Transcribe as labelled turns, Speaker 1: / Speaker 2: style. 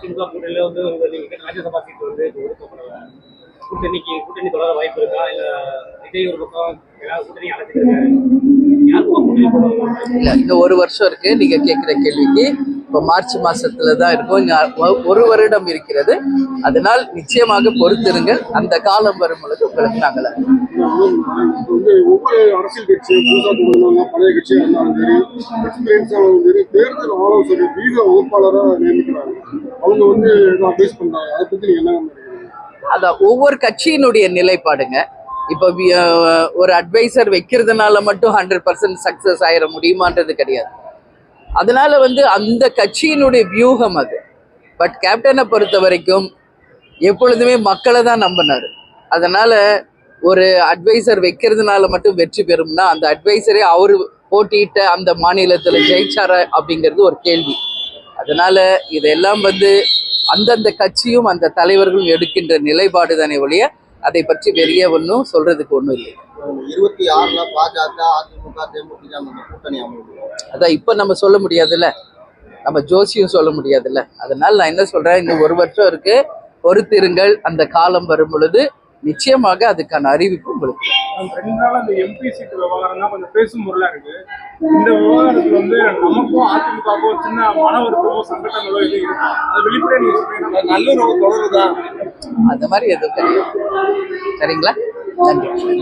Speaker 1: அதிமுக கூட்டணியில வந்து ராஜ்யசபா சீட் வந்து ஒதுக்கப்படல. கூட்டணி தொடர வாய்ப்பு இருக்கா? இல்ல விஜய் ஒரு பக்கம் ஏதாவது கூட்டணி அழைச்சிருக்காரு, யாருக்கும் கூட்டணி போடுவாங்க?
Speaker 2: இல்ல, இன்னும் ஒரு வருஷம் இருக்கு. நீங்க கேட்கிற கேள்விக்கு இப்போ மார்ச் மாசத்துல தான் இருக்கும். ஒரு வருடம் இருக்கிறது. அதனால் நிச்சயமாக பொறுத்திருங்கள். அந்த காலம் வரும் பொழுது உங்களுக்கு நாங்கள்
Speaker 3: ஒவ்வொரு அரசியல் கட்சியும் புதுசாக தொடங்கினாங்க, பழைய கட்சியாக இருந்தாலும் சரி, எக்ஸ்பீரியன்ஸாகவும் சரி, தேர்தல் ஆலோசனை வீத வகுப்பாளராக நியமிக்கிறாங்க. அவங்க வந்து அட்வைஸ் பண்றாங்க. அதை பத்தி நீங்க என்ன நினைக்கிறீங்க?
Speaker 2: அதான் ஒவ்வொரு கட்சியினுடைய நிலைப்பாடுங்க. இப்போ ஒரு அட்வைசர் வைக்கிறதுனால மட்டும் 100% சக்சஸ் ஆயிட முடியுமான்றது கிடையாது. அதனால அந்த கட்சியினுடைய வியூகம் அது. பட் கேப்டனை பொறுத்த வரைக்கும் எப்பொழுதுமே மக்களை தான் நம்பினாரு. அதனால ஒரு அட்வைசர் வைக்கிறதுனால மட்டும் வெற்றி பெறும்னா அந்த அட்வைசரே அவரு போட்டியிட்ட அந்த மாநிலத்தில் ஜெயிச்சார அப்படிங்கிறது ஒரு கேள்வி. அதனால இதெல்லாம் அந்தந்த கட்சியும் அந்த தலைவர்களும் எடுக்கின்ற நிலைப்பாடு தானே ஒழிய அதை பற்றி வெளியே ஒன்றும் சொல்றதுக்கு ஒன்றும் இல்லை.
Speaker 4: 26ல பாஜக, அதிமுக, தேமுதிக கூட்டணி அமைப்பு.
Speaker 2: அதான் இப்ப நம்ம சொல்ல முடியாதுல்ல, நம்ம ஜோசியும் சொல்ல முடியாதுல்ல. அதனால நான் என்ன சொல்றேன், இன்னும் ஒரு வருஷம் இருக்கு, பொறுத்திருங்கள். அந்த காலம் வரும் பொழுது நிச்சயமாக அதுக்கான அறிவிப்பு உங்களுக்கு.
Speaker 3: 2 நாள் அந்த எம்பி சீட் விவகாரம் தான் கொஞ்சம் பேசும் பொருளா இருக்கு. இந்த விவகாரத்துல நமக்கும் அதிமுகவுக்கும் சின்ன மன வருத்தமோ சங்கடங்களோ இது இருக்கு. அது வெளிப்படையா நீங்க சொல்றீங்க, நல்லுறவு தொடருதா?
Speaker 2: அந்த மாதிரி எதுவும் கிடையாது. சரிங்களா? நன்றி.